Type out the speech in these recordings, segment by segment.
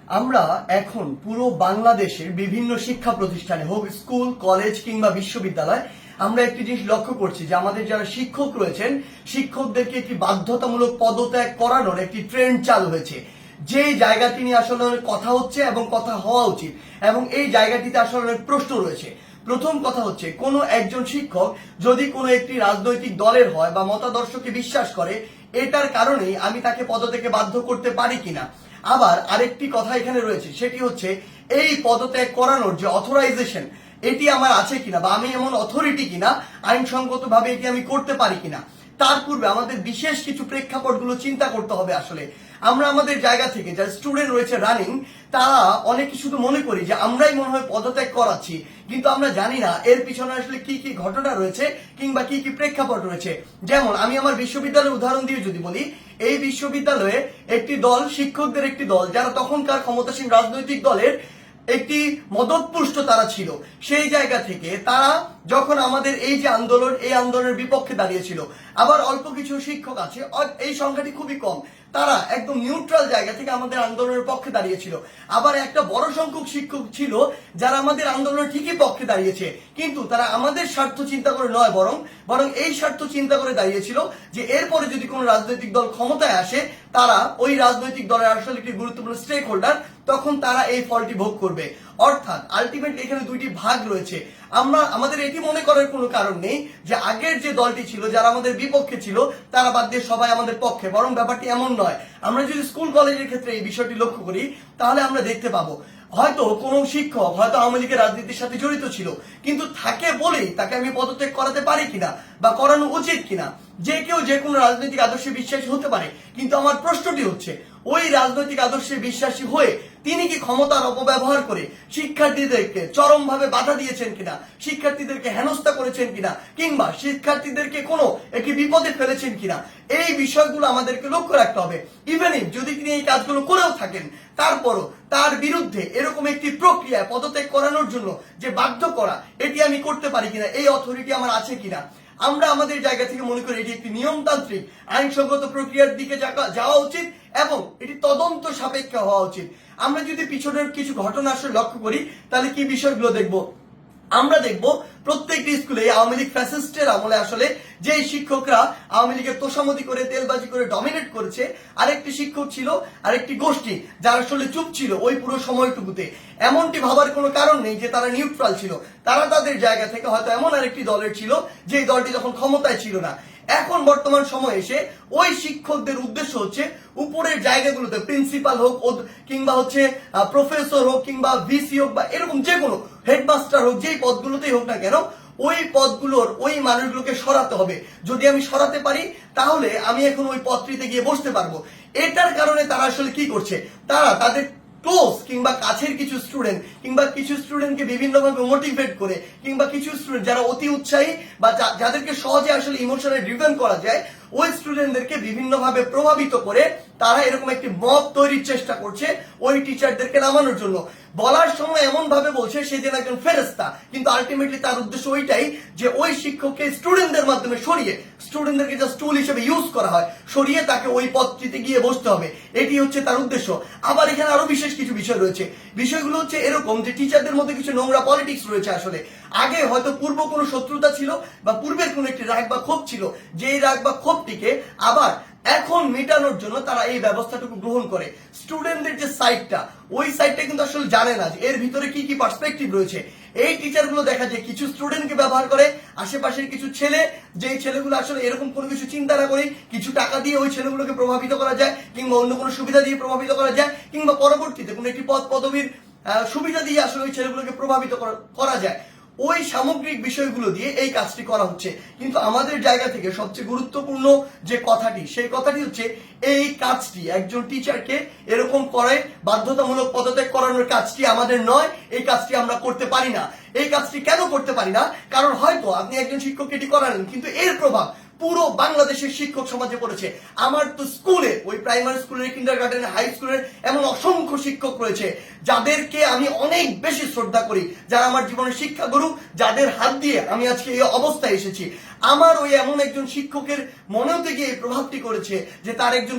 আমরা এখন পুরো বাংলাদেশের বিভিন্ন শিক্ষা প্রতিষ্ঠানে হোক স্কুল কলেজ কিংবা বিশ্ববিদ্যালয় আমরা একটি জিনিস লক্ষ্য করছি যে আমাদের যারা শিক্ষক রয়েছেন শিক্ষকদেরকে একটি বাধ্যতামূলক পদত্যাগ করানোর একটি ট্রেন্ড চালু হয়েছে। যে জায়গাটি নিয়ে আসলে অনেক কথা হচ্ছে এবং কথা হওয়া উচিত এবং এই জায়গাটিতে আসলে অনেক প্রশ্ন রয়েছে। প্রথম কথা হচ্ছে, কোনো একজন শিক্ষক যদি কোনো একটি রাজনৈতিক দলের হয় বা মতাদর্শকে বিশ্বাস করে এটার কারণেই আমি তাকে পদত্যাগে বাধ্য করতে পারি কিনা। আবার আরেকটি কথা এখানে রয়েছে, সেটি হচ্ছে এই পদত্যাগ করানোর যে অথরাইজেশন এটি আমার আছে কিনা বা আমি এমন অথরিটি কিনা আইনসঙ্গতভাবে এটি আমি করতে পারি কিনা। তার পূর্বে আমাদের বিশেষ কিছু প্রেক্ষাপটগুলো চিন্তা করতে হবে। আসলে আমরা আমাদের জায়গা থেকে যারা স্টুডেন্ট রয়েছে রানিং, তারা অনেকে শুধু মনে করি যে আমরাই মনে হয় পদত্যাগ করাচ্ছি, কিন্তু আমরা জানি না এর পিছনে আসলে কি কি ঘটনা রয়েছে কিংবা কি কি প্রেক্ষাপট রয়েছে। যেমন আমি আমার বিশ্ববিদ্যালয়ের উদাহরণ দিয়ে যদি বলি, এই বিশ্ববিদ্যালয়ে একটি দল, শিক্ষকদের একটি দল যারা তখনকার ক্ষমতাসীন রাজনৈতিক দলের একটি মদতপুষ্ট তারা ছিল। সেই জায়গা থেকে তারা যখন আমাদের এই যে আন্দোলন, এই আন্দোলনের বিপক্ষে দাঁড়িয়েছিল। আবার অল্প কিছু শিক্ষক আছে, এই সংখ্যাটি খুবই কম, তারা একদম নিউট্রাল জায়গা থেকে আমাদের আন্দোলনের পক্ষে দাঁড়িয়েছিল। আবার একটা বড় সংখ্যক শিক্ষক ছিল যারা আমাদের আন্দোলনের ঠিকই পক্ষে দাঁড়িয়েছে, কিন্তু তারা আমাদের স্বার্থ চিন্তা করে নয়, বরং এই স্বার্থ চিন্তা করে দাঁড়িয়েছিল যে এরপরে যদি কোনো রাজনৈতিক দল ক্ষমতায় আসে, তারা ওই রাজনৈতিক দলের আসলে একটি গুরুত্বপূর্ণ স্টেক হোল্ডার, তখন তারা এই ফলটি ভোগ করবে। অর্থাৎ আলটিমেটলি এখানে দুইটি ভাগ রয়েছে। আমাদের এটি মনে করার কোনো কারণ নেই যে আগের যে দলটি ছিল যারা আমাদের বিপক্ষে ছিল তারা বাদ দিয়ে সবাই আমাদের পক্ষে, বরং ব্যাপারটি এমন নয়। আমরা যদি স্কুল কলেজের ক্ষেত্রে এই বিষয়টি লক্ষ্য করি তাহলে আমরা দেখতে পাবো হয়তো কোনো শিক্ষক হয়তো আওয়ামী লীগের রাজনীতির সাথে জড়িত ছিল, কিন্তু থাকে বলেই তাকে আমি পদত্যাগ করাতে পারি কিনা বা করানো উচিত কিনা। যে কেউ যে কোনো রাজনৈতিক আদর্শে বিশ্বাসী হতে পারে, কিন্তু আমার প্রশ্নটি হচ্ছে ওই রাজনৈতিক আদর্শে বিশ্বাসী হয়ে তিনি কি ক্ষমতার অপব্যবহার করে শিক্ষার্থীদেরকে চরমভাবে বাধা দিয়েছেন কিনা, শিক্ষার্থীদেরকে হেনস্থা করেছেন কিনা, কিংবা শিক্ষার্থীদেরকে কোনো একটি বিপদে ফেলেছেন কিনা, এই বিষয়গুলো আমাদেরকে লক্ষ্য রাখতে হবে। ইভেন যদি তিনি এই কাজগুলো করেও থাকেন, তারপরও তার বিরুদ্ধে এরকম একটি প্রক্রিয়া পদত্যাগ করানোর জন্য যে বাধ্য করা, এটি আমি করতে পারি কিনা, এই অথরিটি আমার আছে কিনা। আমরা আমাদের জায়গা থেকে মনে করি এটি একটি নিয়মতান্ত্রিক আইনসঙ্গত প্রক্রিয়ার দিকে যাওয়া উচিত এবং এটি তদন্ত সাপেক্ষ হওয়া উচিত। আমরা যদি পিছনের কিছু ঘটনা আসলে লক্ষ্য করি তাহলে কি বিষয়গুলো দেখব। আমরা দেখব প্রত্যেকটি স্কুলে আওয়ামী লীগ ফ্যাসিস্টের আমলে আসলে যে শিক্ষকরা আওয়ামী লীগের তোষামতি করে তেলবাজি করে ডমিনেট করেছে, আরেকটি শিক্ষক ছিল, আরেকটি গোষ্ঠী যারা আসলে চুপ ছিল ওই পুরো সময়টুকুতে। এমনটি ভাবার কোনো কারণ নেই যে তারা নিউট্রাল ছিল, তারা তাদের জায়গা থেকে হয়তো এমন আরেকটি দলের ছিল যে দলটি তখন ক্ষমতায় ছিল না। এখন বর্তমান সময় এসে ওই শিক্ষকদের উদ্দেশ্য হচ্ছে উপরের জায়গাগুলোতে প্রিন্সিপাল হোক কিংবা হচ্ছে প্রফেসর হোক কিংবা ভিসি হোক বা এরকম যে কোনো হেডমাস্টার হোক, যেই পদগুলোতেই হোক না কেন, ওই পদগুলোর ওই মানুষগুলোকে সরাতে হবে। যদি আমি সরাতে পারি তাহলে আমি এখন ওই পদটিতে গিয়ে বসতে পারবো। এটার কারণে তারা আসলে কি করছে, তারা তাদের ক্লোজ কিংবা কাছের কিছু স্টুডেন্ট কিংবা কিছু স্টুডেন্টকে বিভিন্নভাবে মোটিভেট করে কিংবা কিছু স্টুডেন্ট যারা অতি উৎসাহী বা যাদেরকে সহজে আসলে ইমোশনালি ড্রিভেন করা যায়, ওই স্টুডেন্টদেরকে বিভিন্নভাবে প্রভাবিত করে তারা এরকম একটি মব তৈরির চেষ্টা করছে ওই টিচারদেরকে নামানোর জন্য। বলার সময় এমন ভাবে বলছে সে যেন একজন ফেরেশতা, কিন্তু আলটিমেটলি তার উদ্দেশ্য ওইটাই যে ওই শিক্ষককে স্টুডেন্টদের মাধ্যমে সরিয়ে স্টুডেন্টদেরকে জাস্ট টুল হিসেবে ইউজ করা হয়, সরিয়ে তাকে ওই পদটিতে গিয়ে বসতে হবে, এটি হচ্ছে তার উদ্দেশ্য। আবার এখানে আরো বিশেষ কিছু বিষয় রয়েছে। বিষয়গুলো হচ্ছে এরকম যে টিচারদের মধ্যে কিছু নোংরা পলিটিক্স রয়েছে। আসলে আগে হয়তো পূর্ব কোনো শত্রুতা ছিল বা পূর্বের কোনো একটি রাগ বা ক্ষোভ ছিল, যেই রাগ বা ক্ষোভটিকে আবার এখন মেটানোর জন্য তারা এই ব্যবস্থাটুকু গ্রহণ করে। স্টুডেন্টদের যে সাইডটা, ওই সাইডটা কিন্তু আসলে জানে না যে এর ভিতরে কি কি পার্সপেক্টিভ রয়েছে। এই টিচারগুলো দেখা যায় কিছু স্টুডেন্টকে ব্যবহার করে, আশেপাশের কিছু ছেলে, যেই ছেলেগুলো আসলে এরকম কোনো কিছু চিন্তা না করে কিছু টাকা দিয়ে ওই ছেলেগুলোকে প্রভাবিত করা যায় কিংবা অন্য কোনো সুবিধা দিয়ে প্রভাবিত করা যায় কিংবা পরবর্তীতে কোনো একটি পদ পদবীর সুবিধা দিয়ে আসলে ওই ছেলেগুলোকে প্রভাবিত করা যায়। ওই সামগ্রিক বিষয়গুলো দিয়ে এই কাজটি করা হচ্ছে। কিন্তু আমাদের জায়গা থেকে সবচেয়ে গুরুত্বপূর্ণ যে কথাটি, সেই কথাটি হচ্ছে এই কাজটি একজন টিচারকে এরকম করে বাধ্যতামূলক পদত্যাগ করানোর কাজটি আমাদের নয়, এই কাজটি আমরা করতে পারি না। এই কাজটি কেন করতে পারি না? কারণ হয়তো আপনি একজন শিক্ষককে এটি করালেন, কিন্তু এর প্রভাব পুরো বাংলাদেশের শিক্ষক সমাজে পড়েছে। আমার তো স্কুলে, ওই প্রাইমারি স্কুলের, কিন্ডারগার্টেন, হাই স্কুলের এমন অসংখ্য শিক্ষক রয়েছে যাদেরকে আমি অনেক বেশি শ্রদ্ধা করি, যারা আমার জীবনের শিক্ষা গুরু, যাদের হাত দিয়ে আমি আজকে এই অবস্থায় এসেছি। আমার ওই এমন একজন শিক্ষকের মনেও থেকে এই প্রভাবটি করেছে যে তার একজন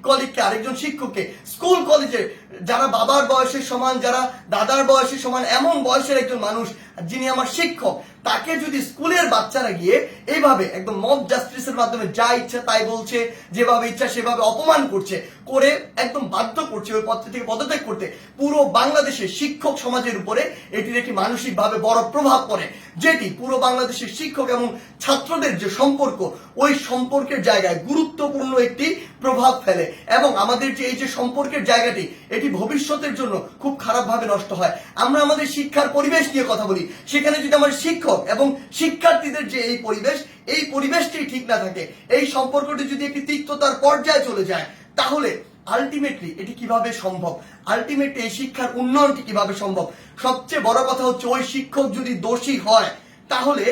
কলিগকে আরেকজন শিক্ষককে স্কুল কলেজে যারা বাবার বয়সের সমান, যারা দাদার বয়সের সমান, এমন বয়সের একজন মানুষ যিনি আমার শিক্ষক, তাকে যদি স্কুলের বাচ্চারা গিয়ে এইভাবে একদম মব জাস্টিসের মাধ্যমে যা ইচ্ছা তাই বলছে, যেভাবে ইচ্ছা সেভাবে অপমান করছে, করে একদম বাধ্য করছে ওই পদ থেকে পদত্যাগ করতে, পুরো বাংলাদেশের শিক্ষক সমাজের উপরে এটির একটি মানসিকভাবে বড় প্রভাব পড়ে, যেটি পুরো বাংলাদেশের শিক্ষক এবং ছাত্রদের যে সম্পর্ক, ওই সম্পর্কের জায়গায় গুরুত্বপূর্ণ একটি প্রভাব ফেলে এবং আমাদের যে এই যে সম্পর্কের জায়গাটি, এটি ভবিষ্যতের জন্য খুব খারাপভাবে নষ্ট হয়। আমরা আমাদের শিক্ষার পরিবেশ নিয়ে কথা বলি, সেখানে যদি আমার শিক্ষক এবং শিক্ষার্থীদের যে এই পরিবেশটি ঠিক না থাকে, এই সম্পর্কটি যদি একটি তিক্ততার পর্যায়ে চলে যায়, তাহলে আলটিমেটলি এটি কিভাবে সম্ভব? আলটিমেটলি এই শিক্ষার উন্নয়নটি কিভাবে সম্ভব? সবচেয়ে বড় কথা হচ্ছে ওই শিক্ষক যদি দোষী হয়, তাহলে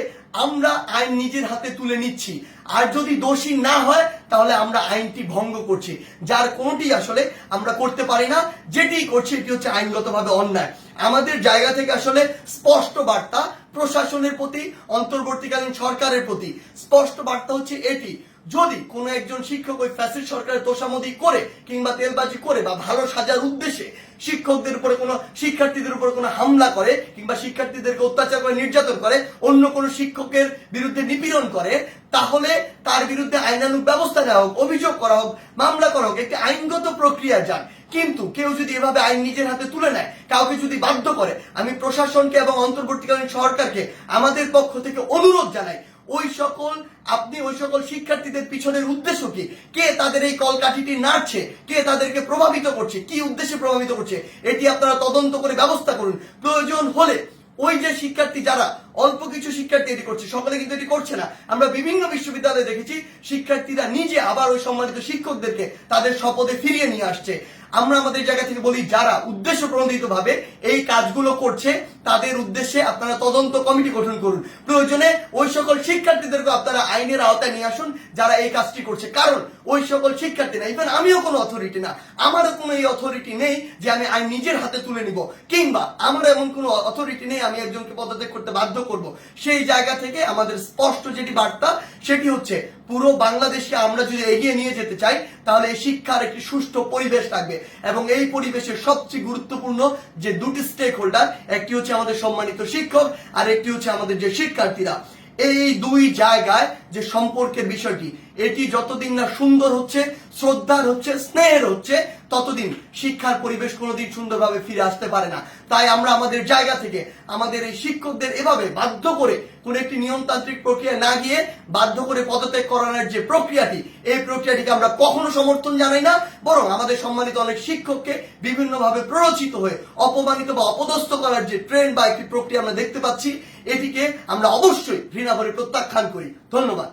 আমরা আইন নিজের হাতে তুলে নিচ্ছি, আর যদি দোষী না হয় তাহলে আমরা আইনটি ভঙ্গ করছি, যার কোনোটি আসলে আমরা করতে পারি না। যেটি করছি এটি হচ্ছে আইনগতভাবে অন্যায়। আমাদের জায়গা থেকে আসলে স্পষ্ট বার্তা প্রশাসনের প্রতি, অন্তর্বর্তীকালীন সরকারের প্রতি স্পষ্ট বার্তা হচ্ছে এটি, যদি কোনো একজন শিক্ষক ওই ফ্যাসিস্ট সরকারের তোষামোদি করে কিংবা তেলবাজি করে বা ভালো সাজার উদ্দেশ্যে শিক্ষকদের উপরে কোনো শিক্ষার্থীদের উপরে কোনো হামলা করে কিংবা শিক্ষার্থীদেরকে অত্যাচার করে, নির্যাতন করে, অন্য কোনো শিক্ষকের বিরুদ্ধে নিপীড়ন করে, তাহলে তার বিরুদ্ধে আইনানুগ ব্যবস্থা নেওয়া হোক, অভিযোগ করা হোক, মামলা করা হোক, একটি আইনগত প্রক্রিয়া যান। কিন্তু কেউ যদি এভাবে আইন নিজের হাতে তুলে নেয়, কাউকে যদি বাধ্য করে, আমি প্রশাসনকে এবং অন্তর্বর্তীকালীন সরকারকে আমাদের পক্ষ থেকে অনুরোধ জানাই, ওই সকল শিক্ষার্থীদের পিছনের উদ্দেশ্য কি, কে তাদের এই কলকাঠিটি নাড়ছে, কে তাদেরকে প্রভাবিত করছে, কি উদ্দেশ্যে প্রভাবিত করছে, এটি আপনারা তদন্ত করে ব্যবস্থা করুন। প্রয়োজন হলে ওই যে শিক্ষার্থী, যারা অল্প কিছু শিক্ষার্থী এটি করছে, সকলে কিন্তু এটি করছে না। আমরা বিভিন্ন বিশ্ববিদ্যালয়ে দেখেছি শিক্ষার্থীরা নিজে আবার ওই সম্মানিত শিক্ষকদেরকে তাদের শপথে ফিরিয়ে নিয়ে আসছে। আমরা আমাদের জায়গা থেকে বলি, যারা উদ্দেশ্য প্রণোদিত ভাবে এই কাজগুলো করছে, তাদের উদ্দেশ্যে আপনারা তদন্ত কমিটি গঠন করুন। প্রয়োজনে ওই সকল শিক্ষার্থীদেরকে আপনারা আইনের আওতায় নিয়ে আসুন যারা এই কাজটি করছে। কারণ ওই সকল শিক্ষার্থী না, ইভেন আমিও কোনো অথরিটি না, আমারও কোনো এই অথরিটি নেই যে আমি আইন নিজের হাতে তুলে নিব, কিংবা আমার এমন কোনো অথরিটি নেই আমি একজনকে পদত্যাগ করতে বাধ্য করব। সেই জায়গা থেকে আমাদের স্পষ্ট যেটি বার্তা, সেটি হচ্ছে পুরো বাংলাদেশকে আমরা যদি এগিয়ে নিয়ে যেতে চাই, তাহলে এই শিক্ষার একটি সুষ্ঠু পরিবেশ থাকবে এবং এই পরিবেশের সবচেয়ে গুরুত্বপূর্ণ যে দুটি স্টেক হোল্ডার, একটি হচ্ছে আমাদের সম্মানিত শিক্ষক আর একটি হচ্ছে আমাদের যে শিক্ষার্থীরা। এই দুই জায়গায় যে সম্পর্কের বিষয়টি, এটি যতদিন না সুন্দর হচ্ছে, শ্রদ্ধার হচ্ছে, স্নেহের হচ্ছে, ততদিন শিক্ষার পরিবেশ কোনোদিন সুন্দরভাবে ফিরে আসতে পারে না। তাই আমরা আমাদের জায়গা থেকে আমাদের এই শিক্ষকদের এভাবে বাধ্য করে কোন একটি নিয়মতান্ত্রিক প্রক্রিয়া না গিয়ে বাধ্য করে পদত্যাগ করানোর যে প্রক্রিয়াটি, এই প্রক্রিয়াটিকে আমরা কখনো সমর্থন জানাই না। বরং আমাদের সম্মানিত অনেক শিক্ষককে বিভিন্নভাবে প্ররোচিত হয়ে অপমানিত বা অপদস্থ করার যে ট্রেন্ড বা একটি প্রক্রিয়া আমরা দেখতে পাচ্ছি, এটিকে আমরা অবশ্যই ঘৃণা ভরে প্রত্যাখ্যান করি। ধন্যবাদ।